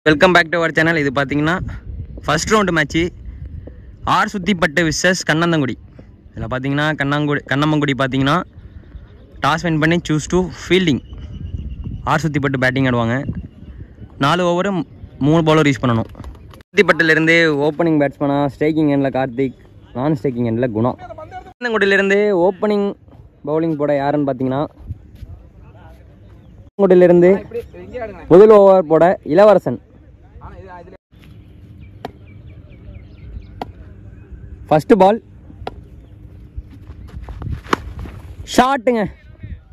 Welcome back to our channel. இது பார்த்தீங்கன்னா first round match R Suthippattu versus Kannanthangudi. இதில் பார்த்தீங்கன்னா கண்ணமங்குடி பார்த்தீங்கன்னா டாஸ் வின் பண்ணி choose to fielding. R Suthippattu batting ஆடுவாங்க. 4 ஓவர் 3 பவுலர் யூஸ் பண்ணணும். சுத்திப்பட்டிலேருந்து ஓப்பனிங் பேட்ஸ்மேனாக ஸ்ட்ரைக்கிங் எண்டில் கார்த்திக், நான் ஸ்ட்ரைக்கிங் எண்டில் குணா. கண்ணங்குடியிலேருந்து ஓப்பனிங் பவுலிங் போட யாருன்னு பார்த்தீங்கன்னா கண்ணங்குடியிலேருந்து முதல் ஓவர் போட இளவரசன். ஃபர்ஸ்ட் பால் ஷாட்டுங்க,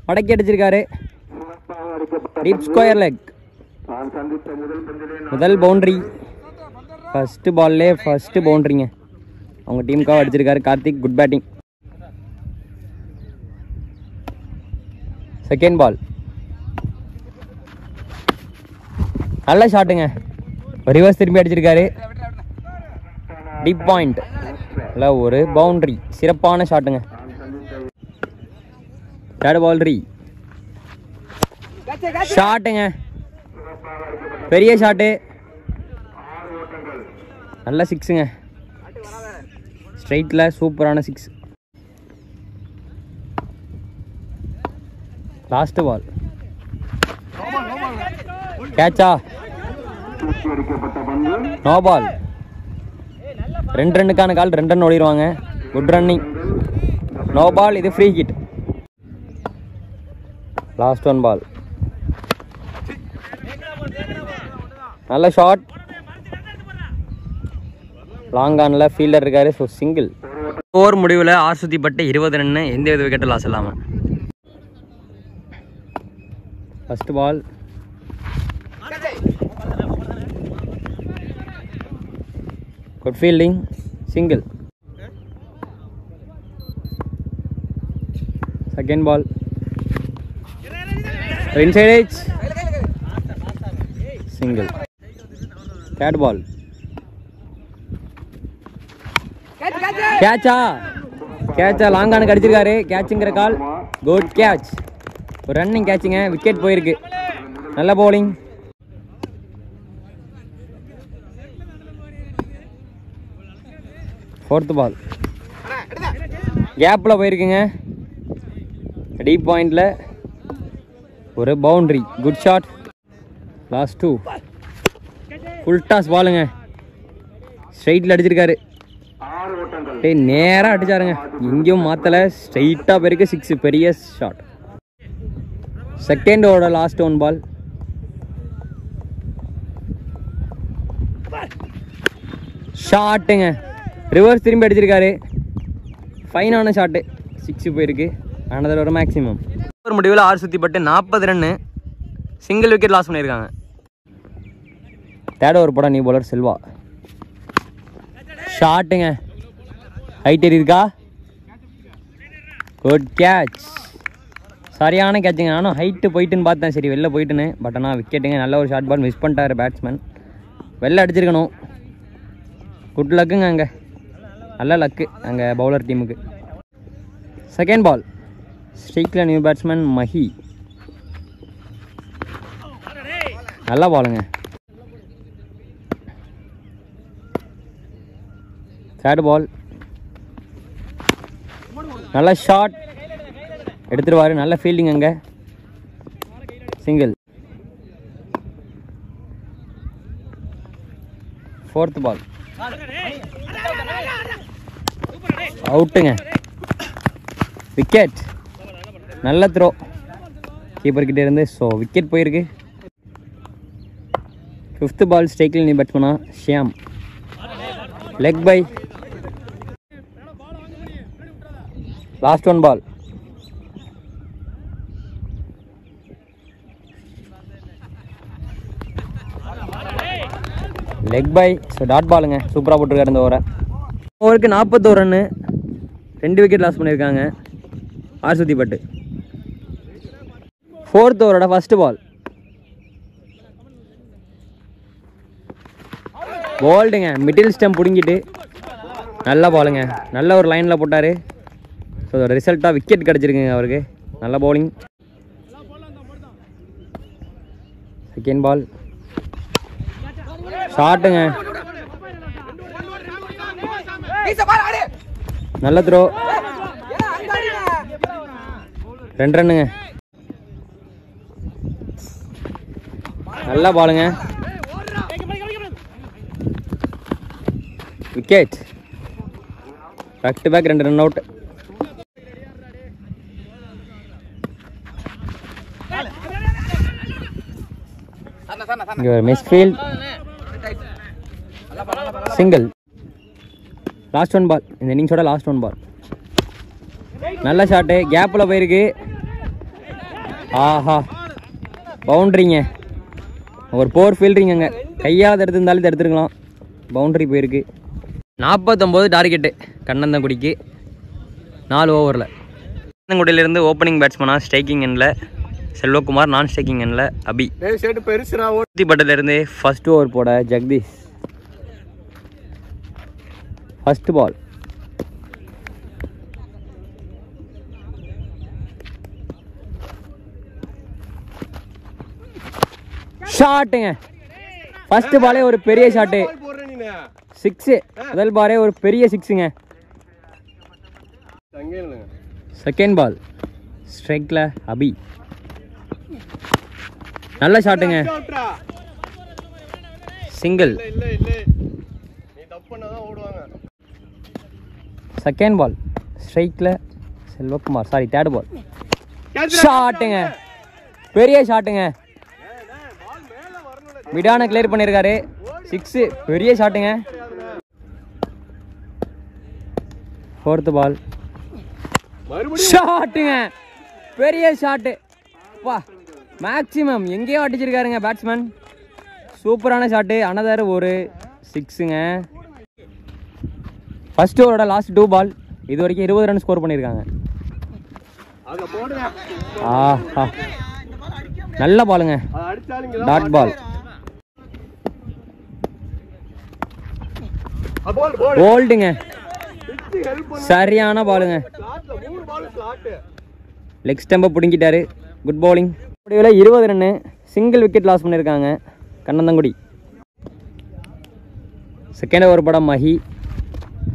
மடக்கி அடிச்சிருக்காரு. டீப் ஸ்கொயர் லெக், முதல் பவுண்டரி. ஃபர்ஸ்ட் பால்லே ஃபர்ஸ்ட் பவுண்டரிங்க, அவங்க டீமுக்காக அடிச்சிருக்காரு Karthik. Good batting. Second ball நல்ல ஷாட்டுங்க, ரிவர்ஸ் திரும்பி அடிச்சிருக்காரு. டீப் பாயிண்ட், இல்லை ஒரு பவுண்டரி, சிறப்பான ஷாட்டுங்க. தேர்ட் பால் ஷாட்டுங்க, பெரிய ஷாட்டு, நல்ல சிக்ஸுங்க, ஸ்ட்ரைட்டில் சூப்பரான சிக்ஸ். லாஸ்ட் பால் கேட்சா, நோ பால். 2 ரன்னுக்கான கால், 2 ரன் ஓடிடுவாங்க. Good running, no ball. இது ஃப்ரீ ஹிட். லாஸ்ட் 1 பால், நல்ல ஷாட், லாங் ஆனில் ஃபீல்டர் இருக்காரு. So single. ஓவர் முடிவில் ஆர் சுத்திப்பட்டு 20 ரன்னு, எந்த வித விக்கெட்டும் லாஸ் இல்லாமல். First ball good fielding, single. Second ball inside edge, single. Third ball கேட்சா, லாங் ஆனுக்கு அடிச்சிருக்காரு. கேட்சுங்கிற கால், குட் கேட்ச். ஒரு ரன்னிங் கேட்சுங்க, விக்கெட் போயிருக்கு. நல்ல பவுலிங். ஃபோர்த் பால் கேப்பில் போயிருக்குங்க, டீப் பாயிண்டில் ஒரு boundary. Good shot. Last 2 full toss பாலுங்க, ஸ்ட்ரைட்டில் அடிச்சிருக்காரு. நேராக அடிச்சாருங்க, எங்கேயும் மாற்றலை, ஸ்ட்ரைட்டாக போயிருக்கு. 6, பெரிய ஷாட். செகண்ட் ஓவரோட லாஸ்ட் 1 பால் ஷாட்டுங்க, ரிவர்ஸ் திரும்பி அடிச்சிருக்காரு. ஃபைனான ஷாட்டு, 6 போயிருக்கு. ஆனதில் ஒரு மேக்ஸிமம். ஒரு முடிவில் R Suthippattu 40 run, single wicket loss பண்ணியிருக்காங்க. தேர்ட் ஓவர் போட நியூ பவுலர் செல்வா. ஷாட்டுங்க, ஹைட் இருக்கா. குட் கேட்ச், சரியான கேட்சுங்க. நானும் ஹைட்டு போயிட்டுன்னு பார்த்தேன், சரி வெளில போயிட்டுன்னு. பட் ஆனால் விக்கெட்டுங்க. நல்ல ஒரு ஷார்ட் பால், மிஸ் பண்ணிட்டாரு பேட்ஸ்மேன். வெளில அடிச்சிருக்கணும். குட் லக்குங்க, அங்கே நல்ல லக்கு அங்கே பவுலர் டீமுக்கு. செகண்ட் பால் ஸ்ட்ரைக்கில் நியூ பேட்ஸ்மேன் மஹி. நல்ல பாலுங்க. தேர்ட் பால் நல்ல ஷாட், எடுத்துருவாரு. நல்ல ஃபீல்டிங் அங்கே, சிங்கிள். ஃபோர்த் பால் அவுட்டுங்க, விக்கெட். நல்ல த்ரோ கீப்பர்கிட்ட இருந்து. ஸோ விக்கெட் போயிருக்கு. ஃபிஃப்த் பால் ஸ்ட்ரைக்கில் நீ பேட்ஸ்மேனா Shyam. Leg bye. Last 1 ball leg bye. So dot பாலுங்க, சூப்பராக போட்டிருக்காரு இந்த ஓவரை. ஓவருக்கு 41 ரன்னு, 2 விக்கெட் லாஸ் பண்ணியிருக்காங்க ஆர் சுத்திப்பட்டு. ஃபோர்த் ஓவரோட ஃபர்ஸ்ட் பால் போல்டுங்க, மிடில் ஸ்டெம் பிடுங்கிட்டு நல்ல பாலுங்க, நல்ல ஒரு லைனில் போட்டார். ஸோ ரிசல்ட்டாக விக்கெட் கிடச்சிருக்குங்க அவருக்கு. நல்ல பவுலிங். செகண்ட் பால் ஷாட்டுங்க, நல்ல த்ரோ, 2 ரன்னுங்க, நல்ல பாலுங்க, wicket, back to back 2 run out. Misfield, single, last 1 ball, இந்த இன்னிங்ஸோட லாஸ்ட் 1 பால். நல்ல ஷாட்டு, கேப்பில் போயிருக்கு. ஆஹா, பவுண்ட்ரிங்க, ஒரு 4 ஃபீல்டிங்க, கையால் எடுத்திருந்தாலும் எடுத்துருக்கலாம். பவுண்ட்ரி போயிருக்கு. 49 டார்கெட்டு கண்ணந்தங்குடிக்கு 4 ஓவரில். கண்ணந்தங்குடியிலேருந்து ஓப்பனிங் பேட்ஸ்மனாக ஸ்ட்ரைக்கிங் எண்ணில் செல்வகுமார், நான் ஸ்ட்ரைக்கிங் எண்ணில் அபி. பட்டிலேருந்து ஃபர்ஸ்ட் ஓவர் போட ஜெகதீஷ். ஃபர்ஸ்ட் பால், ஷாட்டுங்க, ஃபர்ஸ்ட் பாலே ஒரு பெரிய ஷாட்டு, 6. முதல் பாலே ஒரு பெரிய 6ங்க. செகண்ட் பால் ஸ்ட்ரைக்ல அபி, நல்ல ஷாட்டுங்க, சிங்கிள். செகண்ட் பால் ஸ்ட்ரைக்ல செல்வகுமார், சாரி தேர்ட் பால், ஷாட்டுங்க, பெரிய ஷாட்டுங்க, மிடான கிளியர் பண்ணியிருக்காரு, 6, பெரிய ஷாட்டுங்க. ஃபோர்த் பால் ஷாட்டுங்க, பெரிய ஷாட்டு, வா மேக்ஸிமம் எங்கேயோ அடிச்சிருக்காருங்க பேட்ஸ்மேன், சூப்பரான ஷாட்டு. அனதர் ஒரு 6ங்க. ஃபர்ஸ்ட் ஓவரோட லாஸ்ட் 2 பால், இது வரைக்கும் 20 ரன் ஸ்கோர் பண்ணியிருக்காங்க. ஆஹா, நல்ல பாலுங்க, டாட் பால், போல்டுங்க, சரியான பாலுங்க, லெக் ஸ்டம்பை பிடுங்கிட்டாரு. Good bowling. 20 run, single wicket loss பண்ணியிருக்காங்க கண்ணந்தங்குடி. செகண்ட் ஓவர் படம் மஹி.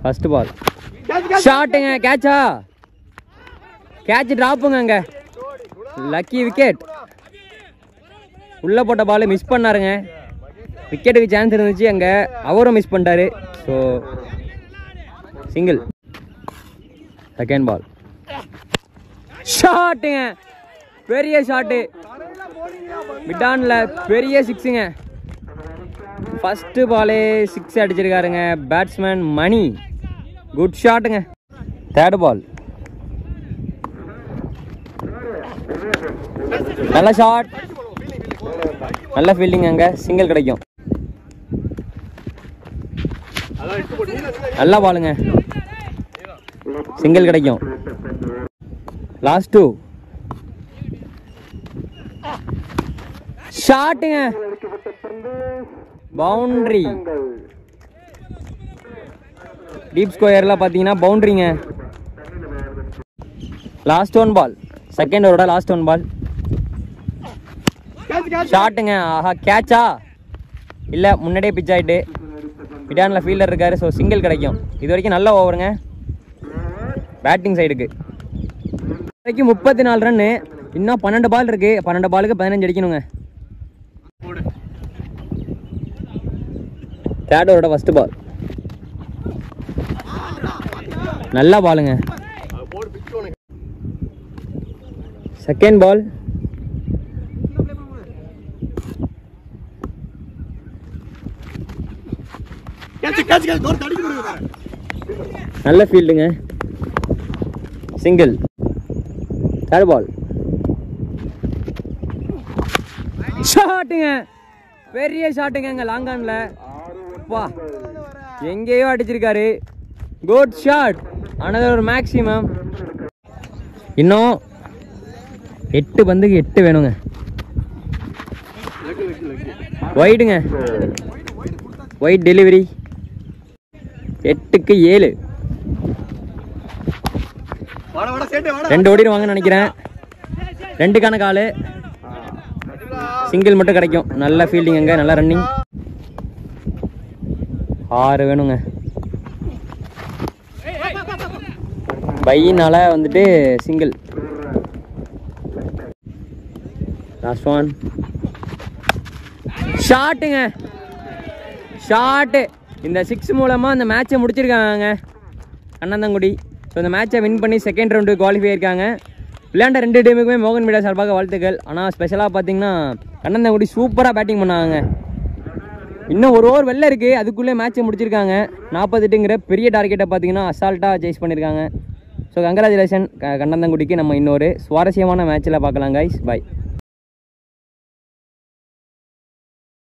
ஃபர்ஸ்ட் பால் ஷாட்டுங்க, கேட்சா, கேட்ச் டிராப்புங்க, அங்கே லக்கி விக்கெட். உள்ள போட்ட பால் மிஸ் பண்ணாருங்க, விக்கெட்டுக்கு சான்ஸ் இருந்துச்சு, அங்கே அவரும் மிஸ் பண்ணிட்டாரு. So single. செகண்ட் பால் ஷாட்டுங்க, பெரிய ஷாட்டு, மிட்டான்ல பெரிய 6ங்க. ஃபர்ஸ்ட் பாலே 6 அடிச்சிருக்காருங்க பேட்ஸ்மேன் மணி, குட் ஷாட்டுங்க. தேர்ட் பால் நல்ல ஷாட், நல்ல ஃபீல்டிங், அங்கே சிங்கிள் கிடைக்கும். நல்ல பாலுங்க, சிங்கிள் கிடைக்கும். லாஸ்ட் 2 ஷாட்டுங்க, பவுண்டரி. டீப் ஸ்கொயர்ல பார்த்தீங்கன்னா பவுண்டரிங்க. லாஸ்ட் 1 பால், செகண்ட் ஓவரோட லாஸ்ட் 1 பால், ஷாட்டுங்க. ஆஹா, கேட்சா இல்லை, முன்னாடியே பிச் ஆகிட்டு, பிடானில் ஃபீல்டர் இருக்காரு. ஸோ சிங்கிள் கிடைக்கும். இது வரைக்கும் நல்ல ஓவருங்க பேட்டிங் சைடுக்கு. வரைக்கும் 34 ரன்னு, இன்னும் 12 பால் இருக்கு. 12 பாலுக்கு 15 அடிக்கணுங்க. தேர்ட் ஓவரோட ஃபர்ஸ்ட் பால், நல்ல பாலுங்க. செகண்ட் பால் நல்ல ஃபீல்டுங்க, சிங்கிள். தேர்ட் பால் ஷாட்டுங்க, பெரிய ஷாட்டுங்க, இங்க லாங் ஆன்ல, வா எங்கேயோ அடிச்சிருக்காரு. குட் ஷாட், அனதர் ஒரு மேக்ஸிமம். இன்னும் 8 பந்துக்கு 8 வேணுங்க. வைடுங்க, வைட் டெலிவரி, 8க்கு 7. 2 ஓடிடுவாங்கன்னு நினைக்கிறேன். 2க்கான காலு, சிங்கிள் மட்டும் கிடைக்கும். நல்ல ஃபீல்டிங், அங்கே நல்ல ரன்னிங். 6 வேணுங்க. பையினால வந்துட்டு சிங்கிள். லாஸ்ட் ஒன் ஷாட்டுங்க. ஷாட்டு. இந்த 6 மூலமாக அந்த மேட்சை முடிச்சிருக்காங்க கண்ணந்தங்குடி. ஸோ இந்த மேட்சை வின் பண்ணி செகண்ட் ரவுண்டு குவாலிஃபை ஆயிருக்காங்க. விளையாண்ட 2 டீமுக்குமே மோகன் மீடியா சார்பாக வாழ்த்துக்கள். ஆனால் ஸ்பெஷலாக பார்த்தீங்கன்னா கண்ணந்தங்குடி சூப்பராக பேட்டிங் பண்ணாங்க. இன்னும் ஒரு ஓவர் வெளில இருக்குது, அதுக்குள்ளே மேட்சை முடிச்சிருக்காங்க. 48ங்கிற பெரிய டார்கெட்டை பார்த்தீங்கன்னா அசால்ட்டாக சேஸ் பண்ணியிருக்காங்க. ஸோ கங்க்ராச்சுலேஷன் கண்ணந்தங்குடிக்கு. நம்ம இன்னொரு சுவாரஸ்யமான மேட்ச்சில் பார்க்கலாம் கைஸ். பாய்.